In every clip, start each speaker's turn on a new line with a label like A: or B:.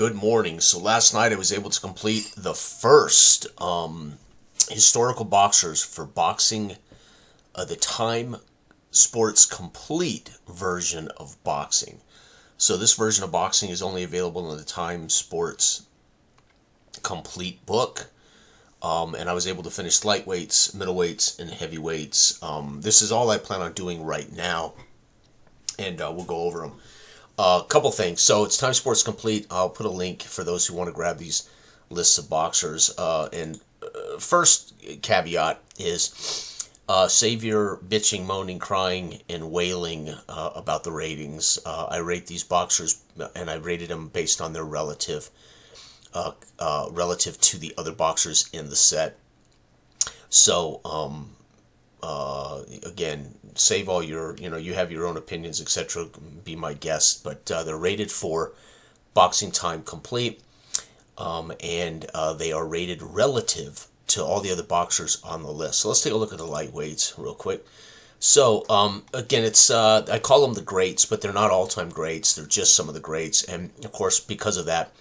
A: Good morning. So last night I was able to complete the first historical boxers for boxing, the Time Sports Complete version of boxing. So this version of boxing is only available in the Time Sports Complete book. And I was able to finish lightweights, middleweights, and heavyweights. This is all I plan on doing right now, and we'll go over them. A couple things. So it's Time Sports Complete. I'll put a link for those who want to grab these lists of boxers. First caveat is save your bitching, moaning, crying, and wailing about the ratings. I rate these boxers, and I rated them based on their relative to the other boxers in the set. So again, save all your, you have your own opinions, etc. Be my guest, but they're rated for Boxing Time Complete, and they are rated relative to all the other boxers on the list. So let's take a look at the lightweights real quick. So again, it's I call them the greats, but they're not all-time greats. They're just some of the greats, and of course, because of that,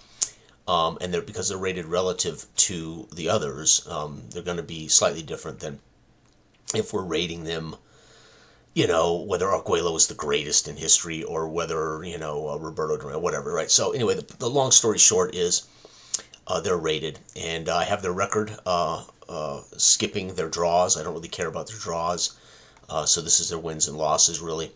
A: and because they're rated relative to the others, they're going to be slightly different than if we're rating them, whether Arguello is the greatest in history or whether, Roberto Duran, whatever, right? So anyway, the long story short is they're rated, and I have their record skipping their draws. I don't really care about their draws. So this is their wins and losses, really,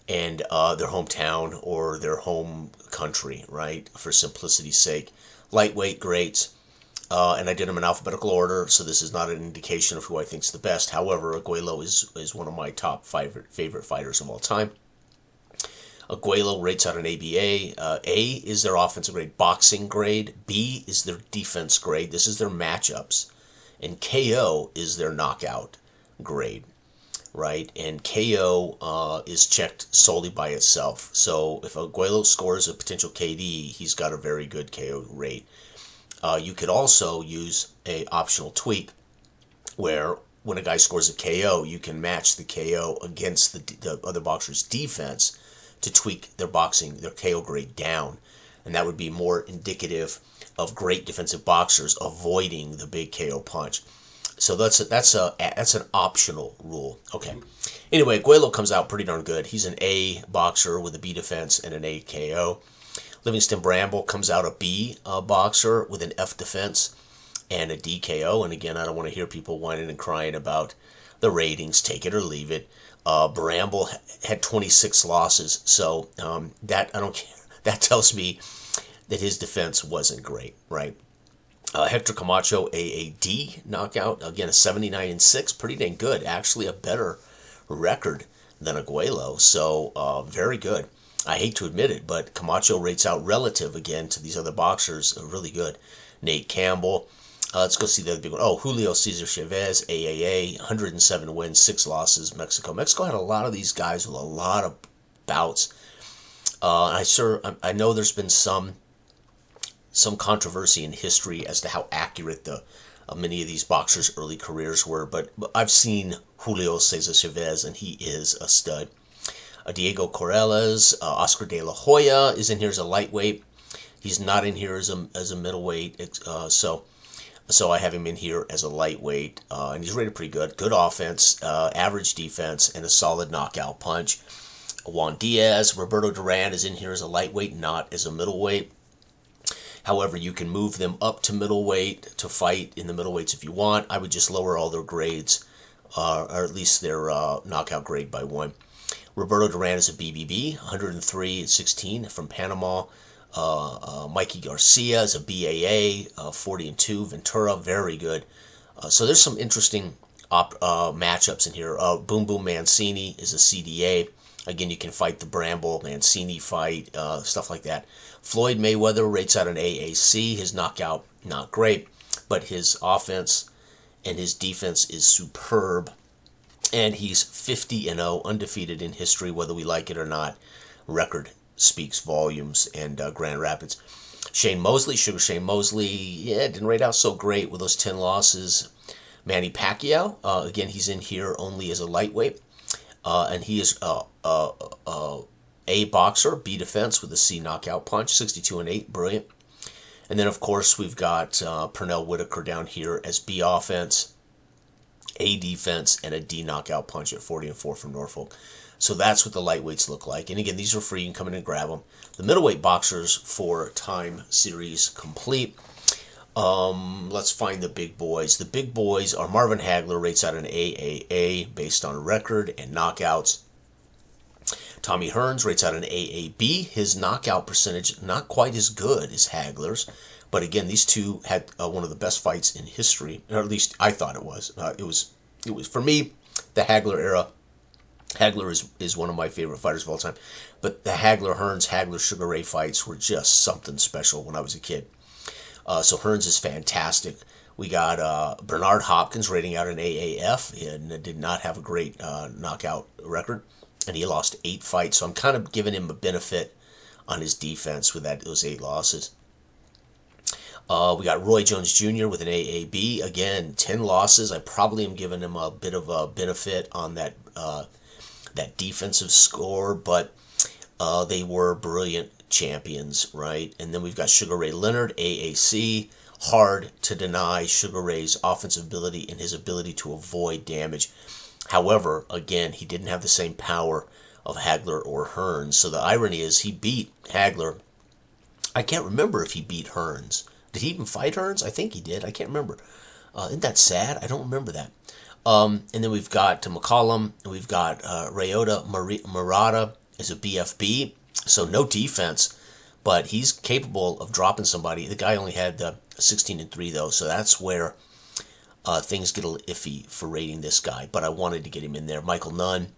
A: and their hometown or their home country, right, for simplicity's sake. Lightweight greats. And I did them in alphabetical order, so this is not an indication of who I think is the best. However, Arguello is one of my top favorite fighters of all time. Arguello rates out an ABA. A is their offensive grade, boxing grade. B is their defense grade. This is their matchups. And KO is their knockout grade, right? And KO is checked solely by itself. So if Arguello scores a potential KD, he's got a very good KO rate. You could also use a optional tweak where when a guy scores a KO, you can match the KO against the other boxer's defense to tweak their KO grade down. And that would be more indicative of great defensive boxers avoiding the big KO punch. So that's an optional rule. Okay. Anyway, Arguello comes out pretty darn good. He's an A boxer with a B defense and an A KO. Livingston Bramble comes out a B boxer with an F defense and a DKO. And again, I don't want to hear people whining and crying about the ratings. Take it or leave it. Bramble had 26 losses, so that I don't care. That tells me that his defense wasn't great, right? Hector Camacho, AAD knockout. Again, a 79-6, pretty dang good. Actually, a better record than Arguello, so very good. I hate to admit it, but Camacho rates out relative again to these other boxers really good. Nate Campbell. Let's go see the other big one. Oh, Julio Cesar Chavez, AAA, 107 wins, 6 losses, Mexico. Mexico had a lot of these guys with a lot of bouts. I know there's been some controversy in history as to how accurate many of these boxers' early careers were, but I've seen Julio Cesar Chavez, and he is a stud. Diego Corrales, Oscar De La Hoya is in here as a lightweight. He's not in here as a middleweight, so I have him in here as a lightweight, and he's rated pretty good. Good offense, average defense, and a solid knockout punch. Juan Diaz, Roberto Duran is in here as a lightweight, not as a middleweight. However, you can move them up to middleweight to fight in the middleweights if you want. I would just lower all their grades, or at least their knockout grade by 1. Roberto Duran is a BBB, 103-16 from Panama. Mikey Garcia is a BAA, 40-2. Ventura, very good. So there's some interesting matchups in here. Boom Boom Mancini is a CDA. Again, you can fight the Bramble Mancini fight, stuff like that. Floyd Mayweather rates out an AAC. His knockout, not great, but his offense and his defense is superb. And he's 50-0, undefeated in history, whether we like it or not. Record speaks volumes. And Grand Rapids. Shane Mosley, Sugar Shane Mosley, didn't rate out so great with those 10 losses. Manny Pacquiao, again, he's in here only as a lightweight. And he is A boxer, B defense with a C knockout punch, 62-8, brilliant. And then, of course, we've got Pernell Whitaker down here as B offense, A defense, and a D knockout punch at 40-4 from Norfolk. So that's what the lightweights look like. And again, these are free. You can come in and grab them. The middleweight boxers for Time Series complete. Let's find the big boys. The big boys are Marvin Hagler, rates out an AAA based on record and knockouts. Tommy Hearns rates out an AAB. His knockout percentage not quite as good as Hagler's, but again, these two had one of the best fights in history, or at least I thought it was. It was for me, the Hagler era. Hagler is one of my favorite fighters of all time, but the Hagler Sugar Ray fights were just something special when I was a kid. So Hearns is fantastic. We got Bernard Hopkins rating out an AAF and did not have a great knockout record, and he lost 8 fights. So I'm kind of giving him a benefit on his defense with those 8 losses. We got Roy Jones Jr. with an AAB. Again, 10 losses. I probably am giving him a bit of a benefit on that defensive score, but they were brilliant champions, right? And then we've got Sugar Ray Leonard, AAC. Hard to deny Sugar Ray's offensive ability and his ability to avoid damage. However, again, he didn't have the same power of Hagler or Hearns. So the irony is he beat Hagler. I can't remember if he beat Hearns. Did he even fight Hearns? I think he did. I can't remember. Isn't that sad? I don't remember that. And then we've got McCollum. We've got Ryota Murata as a BFB. So no defense, but he's capable of dropping somebody. The guy only had 16-3 though, so that's where things get a little iffy for rating this guy. But I wanted to get him in there. Michael Nunn,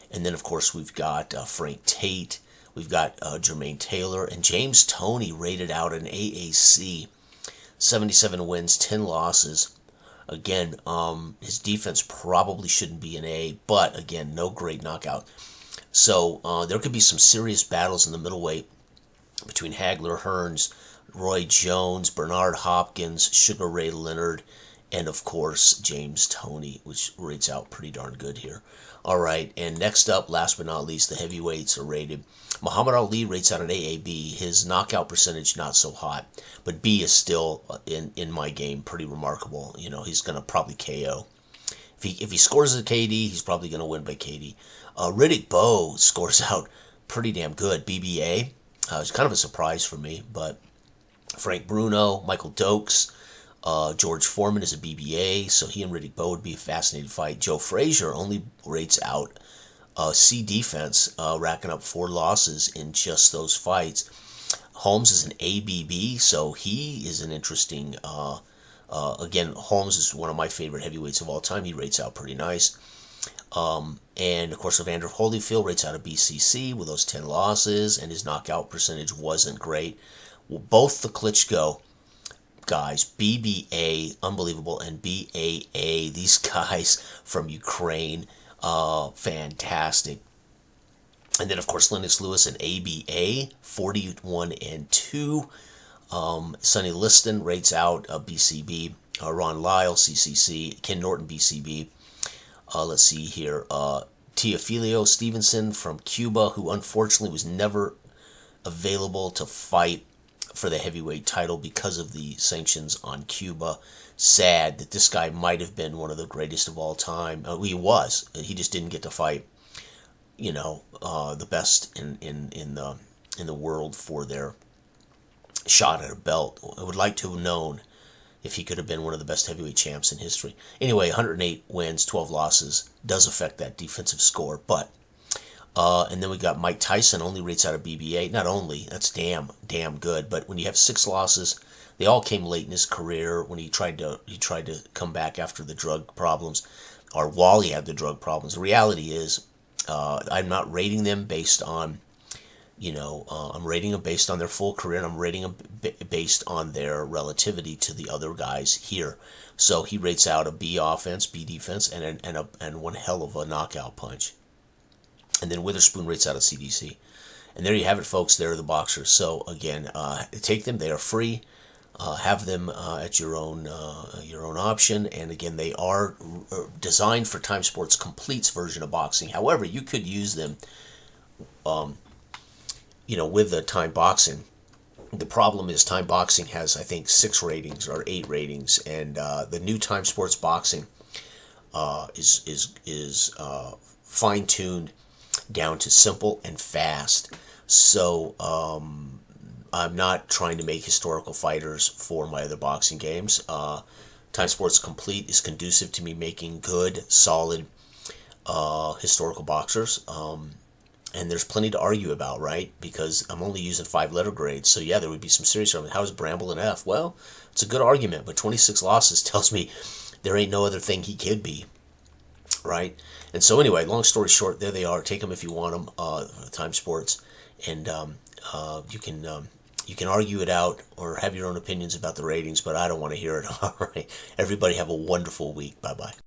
A: and then of course we've got Frank Tate. We've got Jermaine Taylor and James Toney rated out an AAC, 77 wins, 10 losses. Again, his defense probably shouldn't be an A, but again, no great knockout. So there could be some serious battles in the middleweight between Hagler, Hearns, Roy Jones, Bernard Hopkins, Sugar Ray Leonard, and of course James Toney, which rates out pretty darn good here. All right, and next up, last but not least, the heavyweights are rated. Muhammad Ali rates out an AAB. His knockout percentage not so hot, but B is still in my game pretty remarkable. You know, he's gonna probably KO. If he scores a KD, he's probably gonna win by KD. Riddick Bowe scores out pretty damn good. BBA. It's kind of a surprise for me, but Frank Bruno, Michael Dokes, George Foreman is a BBA, so he and Riddick Bowe would be a fascinating fight. Joe Frazier only rates out C defense, racking up 4 losses in just those fights. Holmes is an ABB, so he is an interesting. Again, Holmes is one of my favorite heavyweights of all time. He rates out pretty nice. And of course, Evander Holyfield rates out a BCC with those 10 losses, and his knockout percentage wasn't great. Well, both the Klitschko guys, BBA, unbelievable, and BAA, these guys from Ukraine, fantastic. And then, of course, Lennox Lewis and ABA, 41-2. Sonny Liston rates out a BCB. Ron Lyle, CCC. Ken Norton, BCB. Let's see here. Teofilio Stevenson from Cuba, who unfortunately was never available to fight for the heavyweight title because of the sanctions on Cuba. Sad that this guy might have been one of the greatest of all time. He was. He just didn't get to fight, you know, the best in the world for their shot at a belt. I would like to have known if he could have been one of the best heavyweight champs in history. Anyway, 108 wins, 12 losses does affect that defensive score, but and then we got Mike Tyson, only rates out of BBA. Not only, that's damn good, but when you have 6 losses, they all came late in his career when he tried to come back after the drug problems, or while he had the drug problems. The reality is, I'm not rating them based on, you know, I'm rating them based on their full career, and I'm rating them based on their relativity to the other guys here. So he rates out a B offense, B defense, and one hell of a knockout punch. And then Witherspoon rates out a CDC. And there you have it, folks. There are the boxers. So again, take them. They are free. Have them at your own option. And again, they are designed for Time Sports Complete's version of boxing. However, you could use them, you know, with the Time Boxing The problem is Time Boxing has, I think, 6 ratings or 8 ratings, and the new Time Sports Boxing is fine tuned down to simple and fast. So I'm not trying to make historical fighters for my other boxing games. Time Sports Complete is conducive to me making good, solid historical boxers. And there's plenty to argue about, right? Because I'm only using 5-letter grades. So yeah, there would be some serious argument. How is Bramble an F? Well, it's a good argument, but 26 losses tells me there ain't no other thing he could be, right? And so anyway, long story short, there they are. Take them if you want them. Time Sports, and you can argue it out or have your own opinions about the ratings, but I don't want to hear it. All right, everybody have a wonderful week. Bye bye.